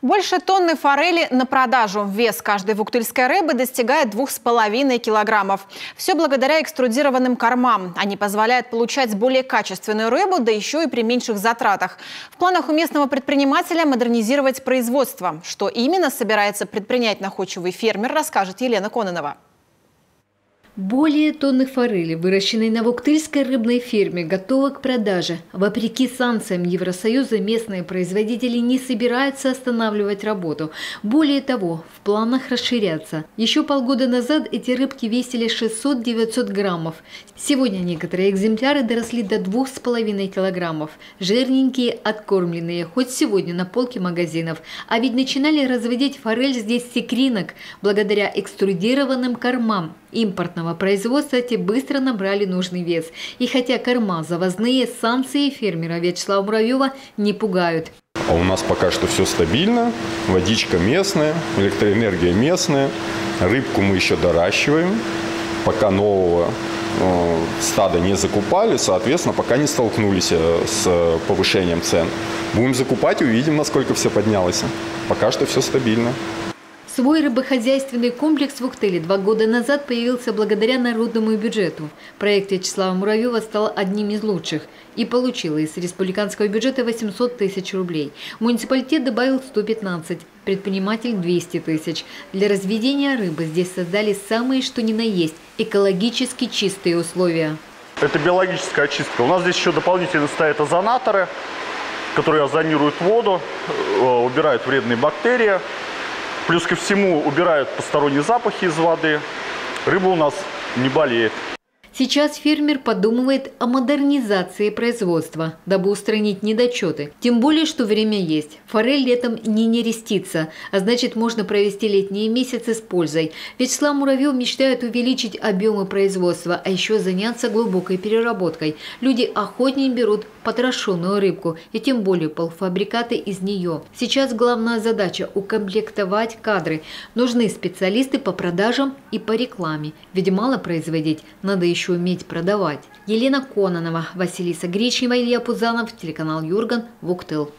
Больше тонны форели на продажу. Вес каждой вуктыльской рыбы достигает 2,5 килограммов. Все благодаря экструдированным кормам. Они позволяют получать более качественную рыбу, да еще и при меньших затратах. В планах у местного предпринимателя модернизировать производство. Что именно собирается предпринять находчивый фермер, расскажет Елена Кононова. Более тонны форели, выращенной на вуктыльской рыбной ферме, готовы к продаже. Вопреки санкциям Евросоюза, местные производители не собираются останавливать работу. Более того, в планах расширяться. Еще полгода назад эти рыбки весили 600-900 граммов. Сегодня некоторые экземпляры доросли до 2,5 килограммов. Жирненькие, откормленные, хоть сегодня на полке магазинов. А ведь начинали разводить форель здесь с икринок, благодаря экструдированным кормам импортного производства. Эти быстро набрали нужный вес. И хотя корма завозные, санкции фермера Вячеслава Муравьева не пугают. А у нас пока что все стабильно, водичка местная, электроэнергия местная, рыбку мы еще доращиваем, пока нового стада не закупали, соответственно, пока не столкнулись с повышением цен. Будем закупать, увидим, насколько все поднялось. Пока что все стабильно. Свой рыбохозяйственный комплекс в Вуктыле 2 года назад появился благодаря народному бюджету. Проект Вячеслава Муравьева стал одним из лучших и получил из республиканского бюджета 800 тысяч рублей. Муниципалитет добавил 115, предприниматель 200 тысяч. Для разведения рыбы здесь создали самые что ни на есть экологически чистые условия. Это биологическая очистка. У нас здесь еще дополнительно стоят озонаторы, которые озонируют воду, убирают вредные бактерии. Плюс ко всему убирают посторонние запахи из воды. Рыба у нас не болеет. Сейчас фермер подумывает о модернизации производства, дабы устранить недочеты. Тем более, что время есть. Форель летом не нерестится, а значит, можно провести летние месяцы с пользой. Вячеслав Муравьев мечтает увеличить объемы производства, а еще заняться глубокой переработкой. Люди охотнее берут потрошенную рыбку, и тем более полуфабрикаты из нее. Сейчас главная задача – укомплектовать кадры. Нужны специалисты по продажам и по рекламе. Ведь мало производить, надо еще уметь продавать. Елена Кононова, Василиса Гречнева, Илья Пузанов, телеканал Юрган, Вуктыл.